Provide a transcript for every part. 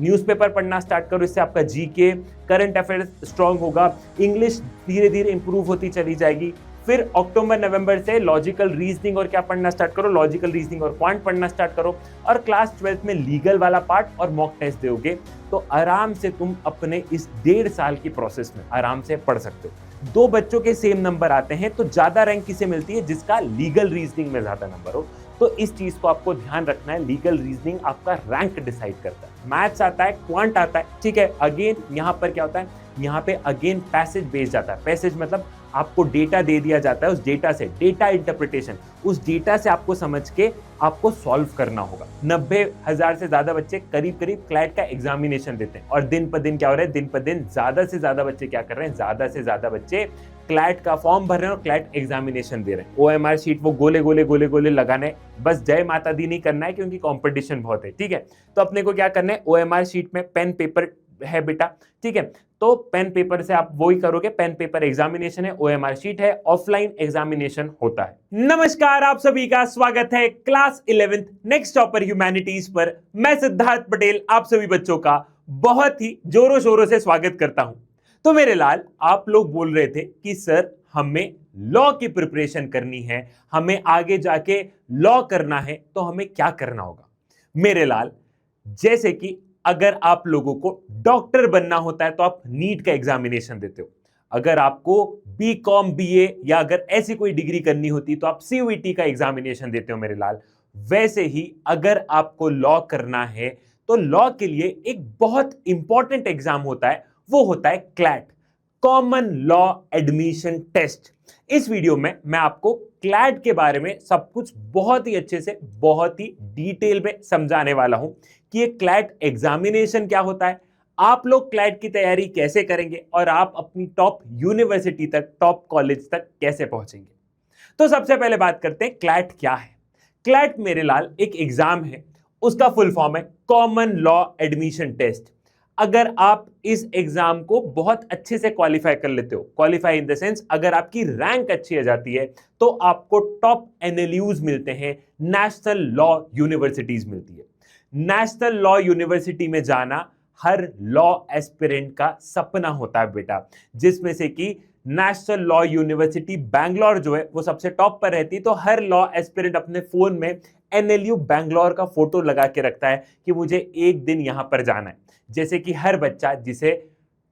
Newspaper पढ़ना start करो, इससे आपका जीके, करंट अफेयर्स स्ट्रांग होगा, इंग्लिश धीरे धीरे इंप्रूव होती चली जाएगी। फिर अक्टूबर नवंबर से लॉजिकल रीजनिंग और क्या पढ़ना स्टार्ट करो, लॉजिकल रीजनिंग और क्वांट पढ़ना स्टार्ट करो, और क्लास 12th में लीगल वाला पार्ट और मॉक टेस्ट दोगे तो आराम से तुम अपने इस 1.5 साल की प्रोसेस में आराम से पढ़ सकते हो। 2 बच्चों के सेम नंबर आते हैं तो ज्यादा रैंक किसे मिलती है, जिसका लीगल रीजनिंग में ज्यादा नंबर हो। तो इस चीज को आपको ध्यान रखना है, लीगल रीजनिंग आपका रैंक डिसाइड करता है। मैथ्स आता है, क्वांट आता है, ठीक है। अगेन यहाँ पर क्या होता है, यहाँ पे अगेन पैसेज बेस्ड आता है। पैसेज मतलब आपको डेटा दे दिया जाता है, उस डेटा से डेटा इंटरप्रिटेशन, उस डेटा से आपको समझ के आपको सॉल्व करना होगा। 90,000 से ज्यादा बच्चे करीब करीब क्लैट का एग्जामिनेशन देते हैं, और दिन पर दिन क्या हो रहा है, दिन पर दिन ज्यादा से ज्यादा बच्चे क्या कर रहे हैं, ज्यादा से ज्यादा बच्चे क्लैट का फॉर्म भर रहे हैं और क्लैट एग्जामिनेशन दे रहे हैं। ओएमआर शीट वो गोले गोले गोले गोले लगाने, बस जय माता दी नहीं करना है क्योंकि कंपटीशन बहुत है, ठीक है। तो अपने को क्या करना है, ओएमआर शीट में पेन पेपर है बेटा, ठीक है। तो पेन पेपर से आप वही करोगे, पेन पेपर एग्जामिनेशन है, ओएमआर शीट है, ऑफलाइन एग्जामिनेशन होता है। नमस्कार, आप सभी का स्वागत है class 11th next topper humanities पर। मैं सिद्धार्थ पटेल आप सभी बच्चों का बहुत ही जोरों शोरों से स्वागत करता हूं। तो मेरे लाल, आप लोग बोल रहे थे कि सर हमें लॉ की प्रिपरेशन करनी है, हमें आगे जाके लॉ करना है, तो हमें क्या करना होगा। मेरे लाल, जैसे कि अगर आप लोगों को डॉक्टर बनना होता है तो आप नीट का एग्जामिनेशन देते हो, अगर आपको बीकॉम बीए या अगर ऐसी कोई डिग्री करनी होती तो आप सीयूईटी का एग्जामिनेशन देते हो मेरे लाल। वैसे ही अगर आपको लॉ करना है तो लॉ के लिए एक बहुत इंपॉर्टेंट एग्जाम होता है, वो होता है CLAT, common law admission test. इस वीडियो में मैं आपको क्लैट के बारे में सब कुछ बहुत ही अच्छे से, बहुत ही डिटेल में समझाने वाला हूं कि ये क्लैट एग्जामिनेशन क्या होता है, आप लोग क्लैट की तैयारी कैसे करेंगे और आप अपनी टॉप यूनिवर्सिटी तक, टॉप कॉलेज तक कैसे पहुंचेंगे। तो सबसे पहले बात करते हैं क्लैट क्या है। क्लैट मेरे लाल एक एग्जाम है, उसका फुल फॉर्म है कॉमन लॉ एडमिशन टेस्ट। अगर आप इस एग्जाम को बहुत अच्छे से क्वालिफाई कर लेते हो, क्वालिफाई इन द सेंस अगर आपकी रैंक अच्छी आ जाती है तो आपको टॉप एनएलयूज मिलते हैं, नेशनल लॉ यूनिवर्सिटीज मिलती है। नेशनल लॉ यूनिवर्सिटी में जाना हर लॉ एस्पिरेंट का सपना होता है बेटा, जिसमें से कि नेशनल लॉ यूनिवर्सिटी बैंगलोर जो है वो सबसे टॉप पर रहती है। तो हर लॉ एस्पिरेंट अपने फोन में एनएलयू बैंगलोर का फोटो लगा के रखता है कि मुझे एक दिन यहां पर जाना है। जैसे कि हर बच्चा जिसे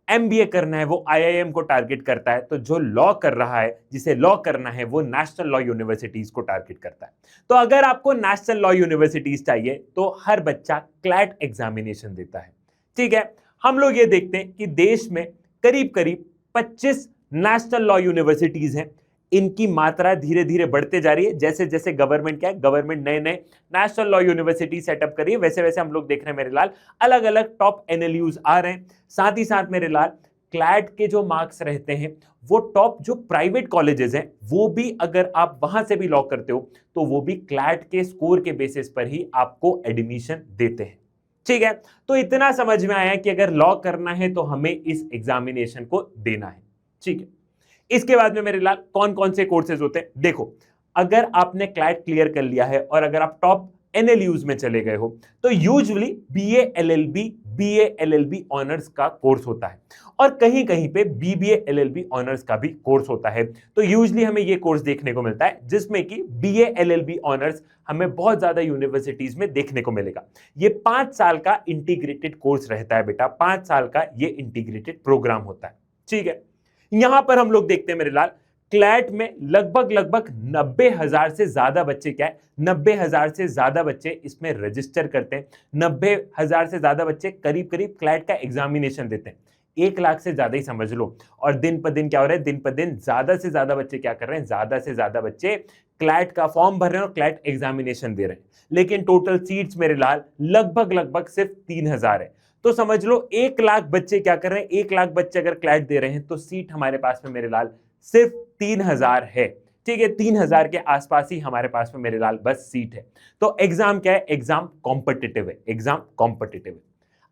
एमबीए करना है वो आईआईएम को टारगेट करता है, तो जो लॉ कर रहा है, जिसे लॉ करना है, वो नेशनल लॉ यूनिवर्सिटीज को टारगेट करता है। तो अगर आपको नेशनल लॉ यूनिवर्सिटीज चाहिए तो हर बच्चा क्लैट एग्जामिनेशन देता है, ठीक है। हम लोग ये देखते हैं कि देश में करीब करीब 25 नेशनल लॉ यूनिवर्सिटीज हैं। इनकी मात्रा धीरे धीरे बढ़ते जा रही है, जैसे जैसे गवर्नमेंट क्या है, गवर्नमेंट नए नए नेशनल लॉ यूनिवर्सिटी सेटअप कर रही है, वैसे वैसे हम लोग देख रहे हैं मेरे लाल अलग अलग टॉप एनएलयूज आ रहे हैं। साथ ही साथ मेरे लाल क्लैट के जो मार्क्स रहते हैं वो टॉप जो प्राइवेट कॉलेजेस हैं वो भी, अगर आप वहां से भी लॉ करते हो तो वो भी क्लैट के स्कोर के बेसिस पर ही आपको एडमिशन देते हैं, ठीक है। तो इतना समझ में आया कि अगर लॉ करना है तो हमें इस एग्जामिनेशन को देना है, ठीक है। इसके बाद में मेरे लाल कौन कौन से कोर्सेज होते हैं, देखो अगर आपने क्लैट क्लियर कर लिया है और अगर आप टॉप एनएलयूज में चले गए हो तो यूजुअली बीए एलएलबी ऑनर्स का कोर्स होता है, और कहीं कहीं पे बीबीए एलएलबी ऑनर्स का भी कोर्स होता है। तो यूजुअली हमें ये कोर्स देखने को मिलता है जिसमें कि बीए एलएलबी ऑनर्स हमें बहुत ज्यादा यूनिवर्सिटीज में देखने को मिलेगा। ये 5 साल का इंटीग्रेटेड कोर्स रहता है बेटा, 5 साल का ये इंटीग्रेटेड प्रोग्राम होता है, ठीक है। यहां पर हम लोग देखते हैं मेरे लाल क्लैट में लगभग 90,000 से ज्यादा बच्चे क्या है, 90,000 से ज्यादा बच्चे इसमें रजिस्टर करते हैं। 90,000 से ज्यादा बच्चे करीब करीब क्लैट का एग्जामिनेशन देते हैं। 1 लाख से ज्यादा ही समझ लो। और दिन पर दिन क्या हो रहा है, दिन पर दिन ज्यादा से ज्यादा बच्चे क्या कर रहे हैं, ज्यादा से ज्यादा बच्चे क्लैट का फॉर्म भर रहे हैं और क्लैट एग्जामिनेशन दे रहे हैं। लेकिन टोटल सीट्स मेरे लाल लगभग सिर्फ 3,000 है। तो समझ लो 1 लाख बच्चे क्या कर रहे हैं, 1 लाख बच्चे अगर क्लैट दे रहे हैं तो सीट हमारे पास में मेरे लाल सिर्फ 3,000 है, ठीक है। 3,000 के आसपास ही हमारे पास में मेरे लाल बस सीट है। तो एग्जाम क्या है, एग्जाम कॉम्पिटिटिव है, एग्जाम कॉम्पिटिटिव है।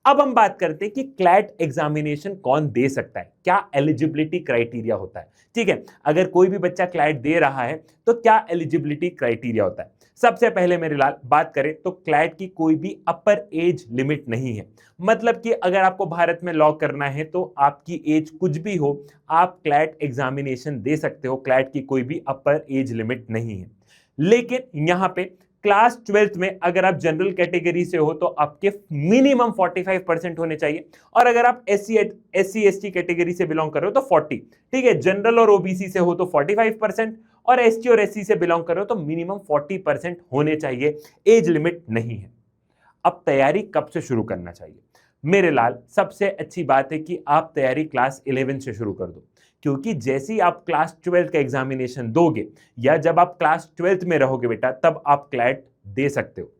अब हम बात करते हैं कि क्लैट एग्जामिनेशन कौन दे सकता है, क्या एलिजिबिलिटी क्राइटेरिया होता है, ठीक है। अगर कोई भी बच्चा क्लैट दे रहा है तो क्या एलिजिबिलिटी क्राइटेरिया होता है। सबसे पहले मेरे लाल बात करें तो क्लैट की कोई भी अपर एज लिमिट नहीं है। मतलब कि अगर आपको भारत में लॉ करना है तो आपकी एज कुछ भी हो, आप क्लैट एग्जामिनेशन दे सकते हो। क्लैट की कोई भी अपर एज लिमिट नहीं है। लेकिन यहां पे क्लास 12th में अगर आप जनरल कैटेगरी से हो तो आपके मिनिमम 45% होने चाहिए, और अगर आप SC ST कैटेगरी से बिलोंग कर रहे हो तो 40। ठीक है, जनरल और ओबीसी से हो तो 45%, और ST और SC से बिलोंग कर रहे हो तो मिनिमम 40% होने चाहिए। एज लिमिट नहीं है। अब तैयारी कब से शुरू करना चाहिए? मेरे लाल सबसे अच्छी बात है कि आप तैयारी क्लास 11 से शुरू कर दो, क्योंकि जैसे ही आप क्लास 12 का एग्जामिनेशन दोगे या जब आप क्लास 12 में रहोगे बेटा, तब आप क्लैट दे सकते हो।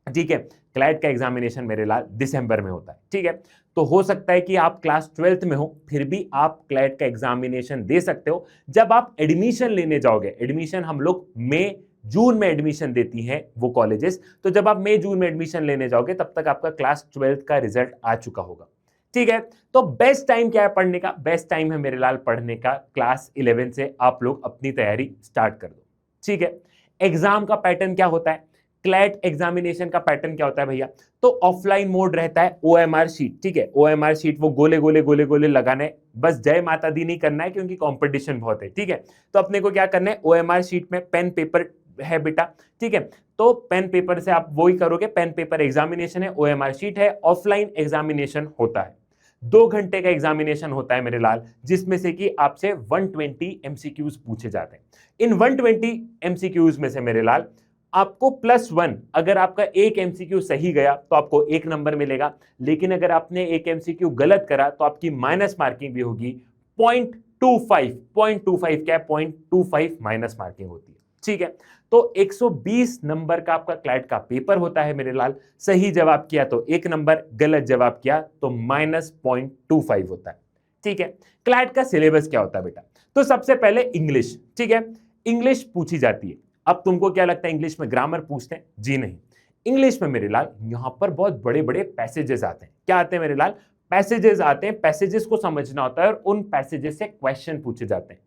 ठीक है, क्लैट का एग्जामिनेशन मेरे लाल दिसंबर में होता है। ठीक है, तो हो सकता है कि आप क्लास 12th में हो फिर भी आप क्लैट का एग्जामिनेशन दे सकते हो। जब आप एडमिशन लेने जाओगे, एडमिशन हम लोग मई जून में एडमिशन देती हैं वो कॉलेजेस, तो जब आप मई जून में एडमिशन लेने जाओगे तब तक आपका क्लास 12th का रिजल्ट आ चुका होगा। ठीक है, तो बेस्ट टाइम क्या है पढ़ने का? बेस्ट टाइम है मेरे लाल पढ़ने का क्लास 11 से आप लोग अपनी तैयारी स्टार्ट कर दो। ठीक है, एग्जाम का पैटर्न क्या होता है? क्लैट एग्जामिनेशन का पैटर्न क्या होता है भैया? तो ऑफलाइन मोड रहता है, OMR शीट। ठीक है, OMR शीट वो गोले गोले गोले गोले लगाने, बस जय माता दी नहीं करना है क्योंकि कंपटीशन बहुत है। ठीक है, तो अपने को क्या करना है, OMR शीट में पेन पेपर है बेटा। ठीक है, तो पेन पेपर से आप वही करोगे, पेन पेपर एग्जामिनेशन है, OMR शीट है, ऑफलाइन एग्जामिनेशन होता है। 2 घंटे का एग्जामिनेशन होता है मेरे लाल, जिसमें से कि आपसे 120 MCQs पूछे जाते हैं। इन 120 MCQs में से मेरे लाल आपको +1, अगर आपका एक MCQ सही गया तो आपको 1 नंबर मिलेगा, लेकिन अगर आपने एक MCQ गलत करा तो आपकी माइनस मार्किंग भी होगी। 0.25 क्या है, 0.25 माइनस मार्किंग होती है। ठीक है, तो 120 नंबर का आपका क्लैट का पेपर होता है मेरे लाल। सही जवाब किया तो 1 नंबर, गलत जवाब किया तो -0.25 होता है। ठीक है, क्लैट का सिलेबस क्या होता है बेटा? तो सबसे पहले इंग्लिश। ठीक है, इंग्लिश पूछी जाती है। अब तुमको क्या लगता है इंग्लिश में ग्रामर पूछते हैं? जी नहीं, इंग्लिश में मेरे लाल यहां पर बहुत बड़े बड़े पैसेजेस आते हैं। क्या आते हैं मेरे लाल? पैसेजेस आते हैं। पैसेजेस को समझना होता है और उन पैसेजेस से क्वेश्चन पूछे जाते हैं।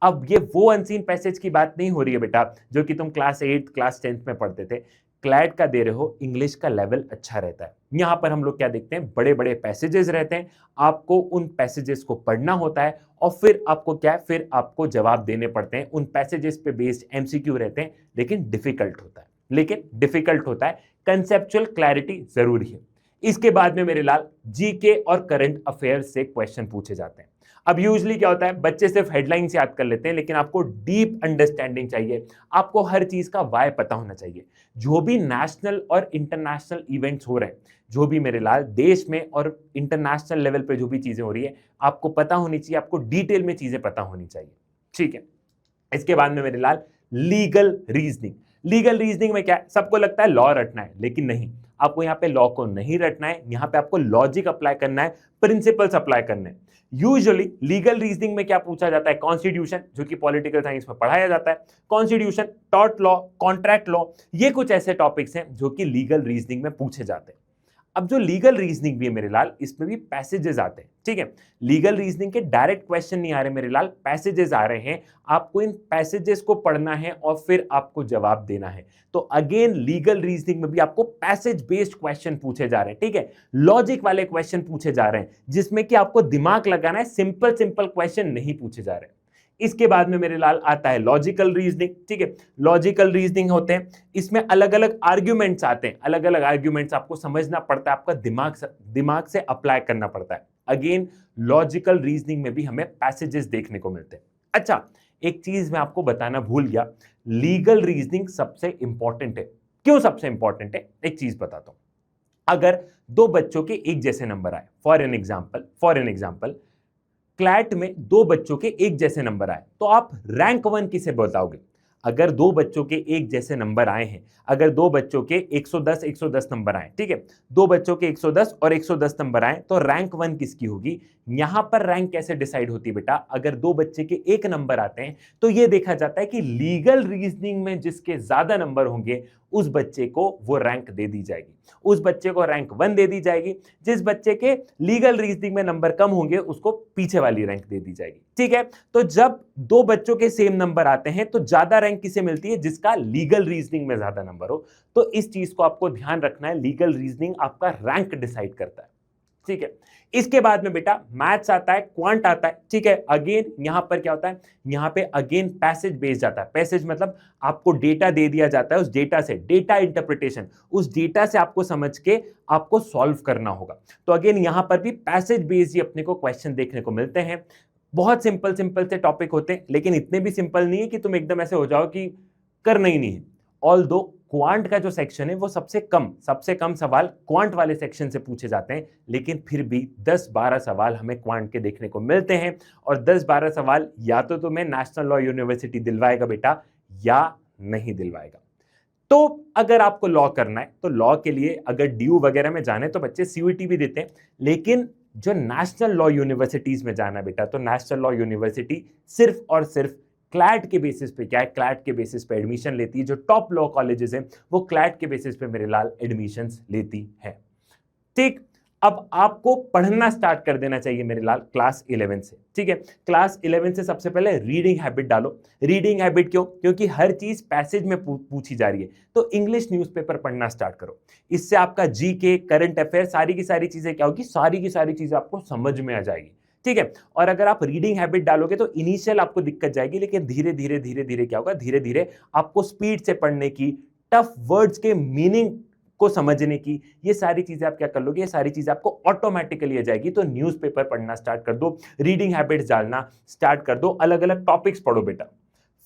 अब ये वो अनसीन पैसेज की बात नहीं हो रही है बेटा जो कि तुम क्लास 8 क्लास 10th में पढ़ते थे। क्लैट का दे रहे हो, इंग्लिश का लेवल अच्छा रहता है। यहां पर हम लोग क्या देखते हैं, बड़े बड़े पैसेजेस रहते हैं, आपको उन पैसेजेस को पढ़ना होता है और फिर आपको क्या, फिर आपको जवाब देने पड़ते हैं। उन पैसेजेस पे बेस्ड MCQ रहते हैं, लेकिन डिफिकल्ट होता है। कंसेप्चुअल क्लैरिटी जरूरी है। इसके बाद में मेरे लाल जीके और करंट अफेयर्स से क्वेश्चन पूछे जाते हैं। अब यूजली क्या होता है, बच्चे सिर्फ हेडलाइंस याद कर लेते हैं, लेकिन आपको डीप अंडरस्टैंडिंग चाहिए। आपको हर चीज का वाय पता होना चाहिए। जो भी नेशनल और इंटरनेशनल इवेंट्स हो रहे हैं, जो भी मेरे लाल देश में और इंटरनेशनल लेवल पे जो भी चीजें हो रही है, आपको पता होनी चाहिए, आपको डिटेल में चीजें पता होनी चाहिए। ठीक है, इसके बाद में मेरे लाल लीगल रीजनिंग में क्या है, सबको लगता है लॉ रटना है, लेकिन नहीं, आपको यहाँ पे लॉ को नहीं रटना है। यहाँ पे आपको लॉजिक अप्लाई करना है, प्रिंसिपल्स अप्लाई करने हैं। यूजुअली लीगल रीजनिंग में क्या पूछा जाता है, कॉन्स्टिट्यूशन, जो कि पॉलिटिकल साइंस में पढ़ाया जाता है। Constitution, tort law, contract law, ये कुछ ऐसे टॉपिक्स हैं जो कि लीगल रीजनिंग में पूछे जाते हैं। अब जो लीगल रीजनिंग भी है मेरे लाल, इसमें भी पैसेजेस आते हैं। ठीक है, लीगल रीजनिंग के डायरेक्ट क्वेश्चन नहीं आ रहे मेरे लाल, पैसेजेस आ रहे हैं। आपको इन पैसेजेस को पढ़ना है और फिर आपको जवाब देना है। तो अगेन लीगल रीजनिंग में भी आपको पैसेज बेस्ड क्वेश्चन पूछे जा रहे हैं। ठीक है, लॉजिक वाले क्वेश्चन पूछे जा रहे हैं, जिसमें कि आपको दिमाग लगाना है। सिंपल क्वेश्चन नहीं पूछे जा रहे। इसके बाद में मेरे लाल आता है लॉजिकल रीजनिंग। ठीक है, लॉजिकल रीजनिंग होते हैं, इसमें अलग अलग आर्ग्यूमेंट्स आते हैं। अलग अलग आर्ग्यूमेंट्स आपको समझना पड़ता है, आपका दिमाग से अप्लाई करना पड़ता है। अगेन लॉजिकल रीजनिंग में भी हमें पैसेजेस देखने को मिलते हैं। अच्छा, एक चीज मैं आपको बताना भूल गया, लीगल रीजनिंग सबसे इंपॉर्टेंट है। क्यों सबसे इंपॉर्टेंट है, एक चीज बताता हूं। अगर 2 बच्चों के एक जैसे नंबर आए, फॉर एन एग्जाम्पल क्लैट में 2 बच्चों के एक जैसे नंबर आए, तो आप रैंक 1 किसे बताओगे? अगर 2 बच्चों के एक जैसे नंबर आए हैं, अगर 2 बच्चों के 110 नंबर आए, ठीक है, 2 बच्चों के 110 और 110 नंबर आए, तो रैंक 1 किसकी होगी? यहां पर रैंक कैसे डिसाइड होती है बेटा? अगर 2 बच्चे के एक नंबर आते हैं तो यह देखा जाता है कि लीगल रीजनिंग में जिसके ज्यादा नंबर होंगे उस बच्चे को वो रैंक दे दी जाएगी। उस बच्चे को रैंक 1 दे दी जाएगी। जिस बच्चे के लीगल रीजनिंग में नंबर कम होंगे उसको पीछे वाली रैंक दे दी जाएगी। ठीक है, तो जब दो बच्चों के सेम नंबर आते हैं तो ज्यादा रैंक किसे मिलती है? जिसका लीगल रीजनिंग में ज्यादा नंबर हो। तो इस चीज को आपको ध्यान रखना है, लीगल रीजनिंग आपका रैंक डिसाइड करता है। ठीक है, इसके बाद में बेटा मैथ्स आता है, क्वांट आता है। ठीक है, अगेन यहां पर क्या होता है? यहां पे अगेन पैसेज बेस्ड जाता है। पैसेज मतलब आपको डेटा दे दिया जाता है, उस डेटा से डेटा इंटरप्रिटेशन, उस डेटा से आपको समझ के आपको सॉल्व करना होगा। तो अगेन यहां पर भी पैसेज बेस्ड ही अपने को क्वेश्चन देखने को मिलते हैं। बहुत सिंपल सिंपल से टॉपिक होते हैं, लेकिन इतने भी सिंपल नहीं है कि तुम एकदम ऐसे हो जाओ कि करना ही नहीं है। ऑल दो क्वांट का जो सेक्शन है वो सबसे कम सवाल क्वांट वाले सेक्शन से पूछे जाते हैं, लेकिन फिर भी 10-12 सवाल हमें क्वांट के देखने को मिलते हैं। और 10-12 सवाल या तो तुम्हें नेशनल लॉ यूनिवर्सिटी दिलवाएगा बेटा या नहीं दिलवाएगा। तो अगर आपको लॉ करना है तो लॉ के लिए अगर ड्यू वगैरह में जाने तो बच्चे सीयूईटी भी देते हैं, लेकिन जो नेशनल लॉ यूनिवर्सिटीज में जाना है बेटा, तो नेशनल लॉ यूनिवर्सिटी सिर्फ और सिर्फ क्लैट के बेसिस पे, क्या है, क्लैट के बेसिस पे एडमिशन लेती है। जो टॉप लॉ कॉलेजेस हैं वो क्लैट के बेसिस पे मेरे लाल एडमिशंस लेती है। ठीक, अब आपको पढ़ना स्टार्ट कर देना चाहिए मेरे लाल क्लास 11 से। ठीक है, क्लास 11 से सबसे पहले रीडिंग हैबिट डालो। रीडिंग हैबिट क्यों? क्योंकि हर चीज पैसेज में पूछी जा रही है, तो इंग्लिश न्यूज़पेपर पढ़ना स्टार्ट करो। इससे आपका जीके, करंट अफेयर, सारी की सारी चीजें क्या होगी? सारी की सारी चीजें आपको समझ में आ जाएगी। ठीक है, और अगर आप रीडिंग हैबिट डालोगे तो इनिशियल आपको दिक्कत जाएगी, लेकिन धीरे धीरे धीरे धीरे क्या होगा? धीरे धीरे आपको स्पीड से पढ़ने की, टफ वर्ड्स के मीनिंग को समझने की, ये सारी चीजें आप क्या कर लोगे? ये सारी चीजें आपको ऑटोमेटिकली आ जाएगी। तो न्यूज़पेपर पढ़ना स्टार्ट कर दो, रीडिंग हैबिट्स डालना स्टार्ट कर दो, अलग अलग टॉपिक्स पढ़ो बेटा।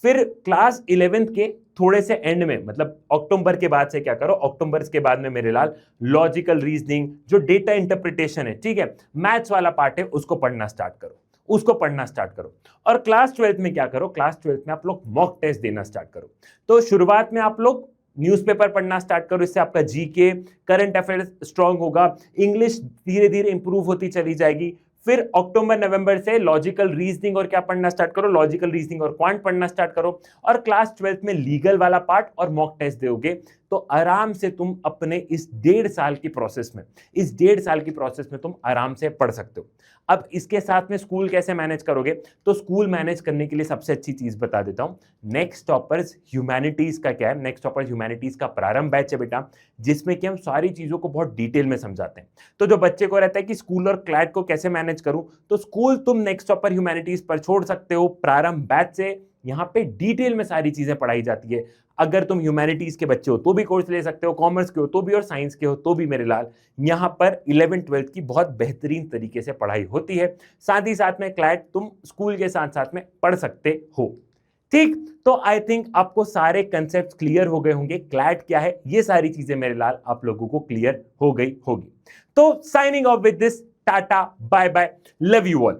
फिर क्लास 11th के थोड़े से एंड में, मतलब अक्टूबर के बाद से क्या करो? अक्टूबर के बाद में मेरे लाल लॉजिकल रीजनिंग, जो डेटा इंटरप्रिटेशन है, ठीक है, मैथ्स वाला पार्ट है, उसको पढ़ना स्टार्ट करो। और क्लास 12th में क्या करो? क्लास 12th में आप लोग मॉक टेस्ट देना स्टार्ट करो। तो शुरुआत में आप लोग न्यूज़पेपर पढ़ना स्टार्ट करो, इससे आपका जीके, करंट अफेयर्स स्ट्रांग होगा, इंग्लिश धीरे धीरे इंप्रूव होती चली जाएगी। फिर अक्टूबर नवंबर से लॉजिकल रीजनिंग और क्या पढ़ना स्टार्ट करो? लॉजिकल रीजनिंग और क्वांट पढ़ना स्टार्ट करो। और क्लास 12th में लीगल वाला पार्ट और मॉक टेस्ट दोगे तो आराम से तुम अपने इस 1.5 साल की प्रोसेस में तुम आराम से पढ़ सकते हो। अब इसके साथ में स्कूल कैसे मैनेज करोगे? तो स्कूल मैनेज करने के लिए सबसे अच्छी चीज बता देता हूं। नेक्स्ट टॉपर्स ह्यूमैनिटीज का क्या है? नेक्स्ट टॉपर्स ह्यूमैनिटीज का प्रारंभ बैच है बेटा, जिसमें कि हम सारी चीजों को बहुत डिटेल में समझाते हैं। तो जो बच्चे को रहता है कि स्कूल और क्लैट को कैसे मैनेज करूं, तो स्कूल तुम नेक्स्ट टॉपर ह्यूमैनिटीज पर छोड़ सकते हो। प्रारंभ बैच से यहाँ पे डिटेल में सारी चीजें पढ़ाई जाती है। अगर तुम ह्यूमैनिटीज के बच्चे हो तो भी कोर्स ले सकते हो, कॉमर्स के हो तो भी, और साइंस के हो तो भी मेरे लाल यहाँ पर 11th-12th की बहुत बेहतरीन तरीके से पढ़ाई होती है। साथ ही साथ में क्लैट तुम स्कूल के साथ साथ में पढ़ सकते हो। ठीक, तो आई थिंक आपको सारे कंसेप्ट क्लियर हो गए होंगे। क्लैट क्या है, ये सारी चीजें मेरे लाल आप लोगों को क्लियर हो गई होगी। तो signing off with this, tata bye bye, love you all.